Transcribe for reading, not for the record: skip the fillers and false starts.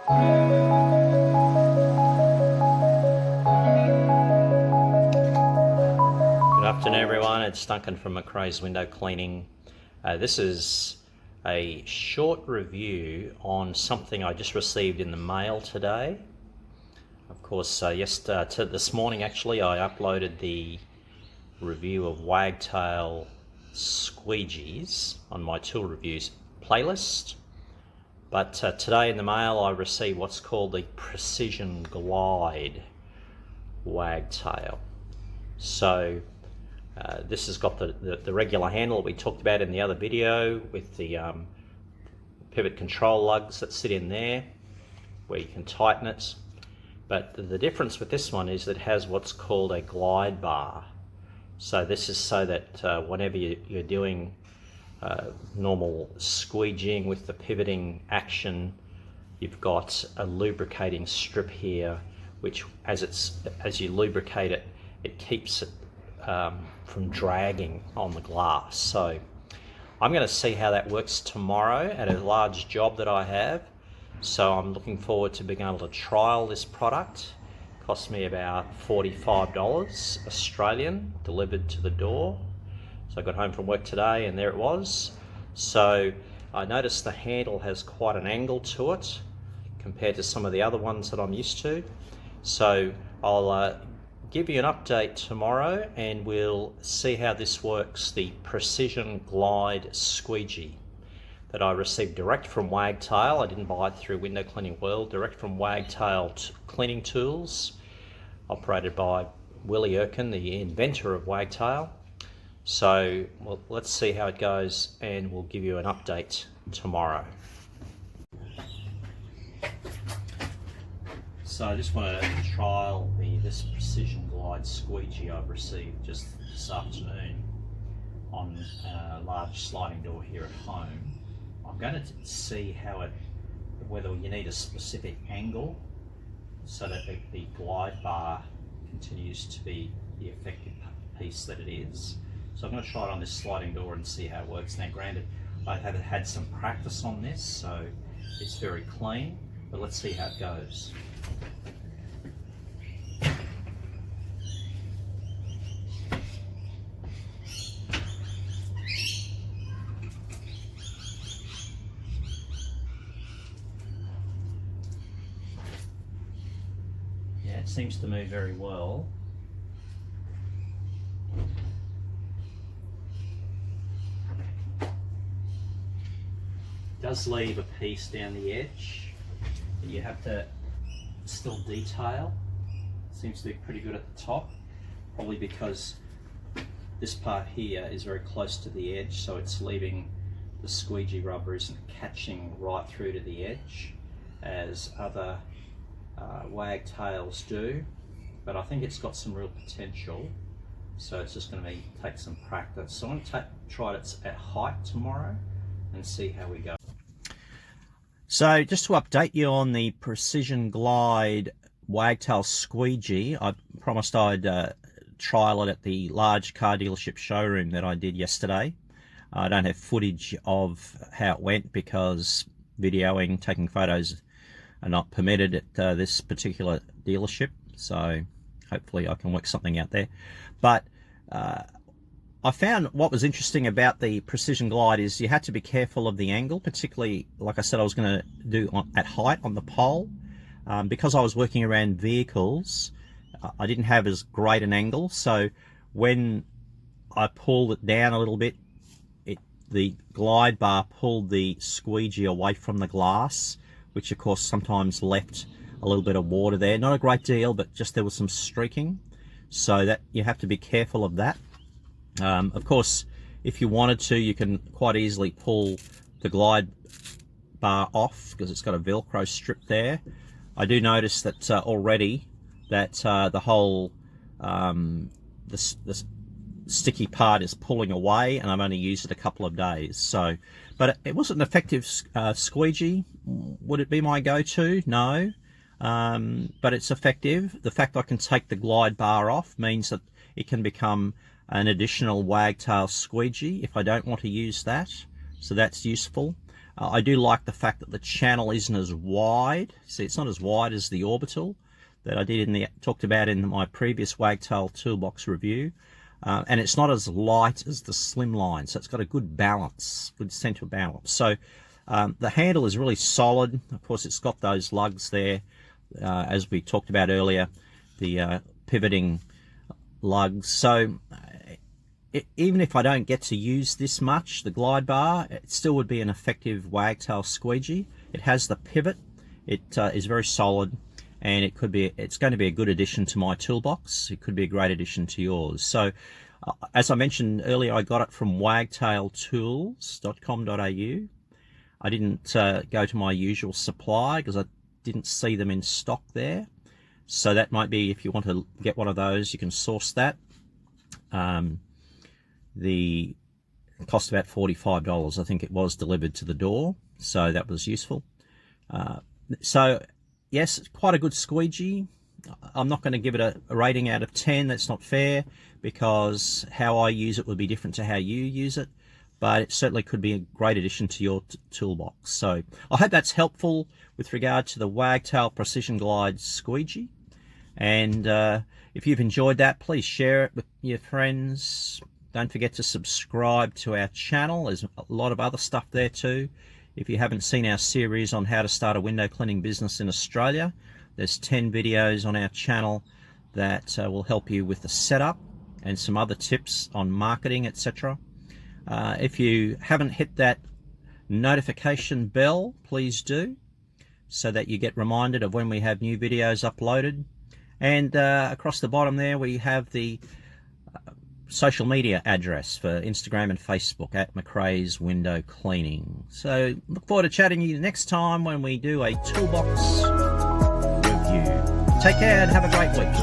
Good afternoon everyone, it's Duncan from McRae's Window Cleaning. This is a short review on something I just received in the mail today. Of course, this morning actually I uploaded the review of Wagtail Squeegees on my tool reviews playlist. But today in the mail I received what's called the Precision Glide Wagtail. So this has got the regular handle we talked about in the other video with the pivot control lugs that sit in there where you can tighten it. But the difference with this one is that it has what's called a glide bar. So this is so that whenever you're doing normal squeegeeing with the pivoting action, you've got a lubricating strip here, which as you lubricate it, it keeps it from dragging on the glass. So I'm going to see how that works tomorrow at a large job that I have. So I'm looking forward to being able to trial this product. It cost me about $45 Australian delivered to the door. So I got home from work today and there it was. So I noticed the handle has quite an angle to it compared to some of the other ones that I'm used to. So I'll give you an update tomorrow and we'll see how this works. The Precision Glide Squeegee that I received direct from Wagtail. I didn't buy it through Window Cleaning World, direct from Wagtail Cleaning Tools, operated by Willie Erkin, the inventor of Wagtail. So well, let's see how it goes and we'll give you an update tomorrow. So I just wanted to trial this Precision Glide Squeegee I've received just this afternoon on a large sliding door here at home. I'm going to see whether you need a specific angle so that the glide bar continues to be the effective piece that it is. So I'm going to try it on this sliding door and see how it works. Now granted, I have had some practice on this, so it's very clean, but let's see how it goes. Yeah, it seems to move very well. It does leave a piece down the edge that you have to still detail. Seems to be pretty good at the top, probably because this part here is very close to the edge, so it's leaving the squeegee rubber isn't catching right through to the edge as other wagtails do, but I think it's got some real potential, so it's just going to take some practice. So I'm going to try it at height tomorrow and see how we go. So just to update you on the Precision Glide Wagtail Squeegee, I promised I'd trial it at the large car dealership showroom that I did yesterday. I don't have footage of how it went because videoing, taking photos are not permitted at this particular dealership, so hopefully I can work something out there. But I found what was interesting about the Precision Glide is you had to be careful of the angle, particularly, like I said, I was going to do at height on the pole. Because I was working around vehicles, I didn't have as great an angle, so when I pulled it down a little bit, the glide bar pulled the squeegee away from the glass, which of course sometimes left a little bit of water there. Not a great deal, but just there was some streaking, so that you have to be careful of that. Of course, if you wanted to, you can quite easily pull the glide bar off because it's got a Velcro strip there. I do notice that already that the whole the sticky part is pulling away, and I've only used it a couple of days. So, but it wasn't an effective squeegee. Would it be my go-to? No, but it's effective. The fact I can take the glide bar off means that it can become an additional wagtail squeegee if I don't want to use that. so that's useful. I do like the fact that the channel isn't as wide. See, it's not as wide as the orbital that I did talked about in my previous Wagtail toolbox review, and it's not as light as the slimline, so it's got a good balance, good center balance. So the handle is really solid. Of course, it's got those lugs there, as we talked about earlier, the pivoting lugs. So even if I don't get to use this much, the glide bar, it still would be an effective Wagtail squeegee. It has the pivot. It is very solid, and it's going to be a good addition to my toolbox. It could be a great addition to yours. So as I mentioned earlier, I got it from wagtailtools.com.au. I didn't go to my usual supply because I didn't see them in stock there. So that might be, if you want to get one of those, you can source that. The cost about $45, I think it was, delivered to the door, so that was useful. So yes, it's quite a good squeegee. I'm not going to give it a rating out of 10. That's not fair, because how I use it would be different to how you use it, but it certainly could be a great addition to your toolbox. So I hope that's helpful with regard to the Wagtail Precision Glide Squeegee. And if you've enjoyed that, please share it with your friends. Don't forget to subscribe to our channel. There's a lot of other stuff there too. If you haven't seen our series on how to start a window cleaning business in Australia, there's 10 videos on our channel that will help you with the setup and some other tips on marketing, etc. If you haven't hit that notification bell, please do, so that you get reminded of when we have new videos uploaded. And across the bottom there we have the social media address for Instagram and Facebook at McRae's Window Cleaning. So look forward to chatting to you next time when we do a toolbox review. Take care and have a great week.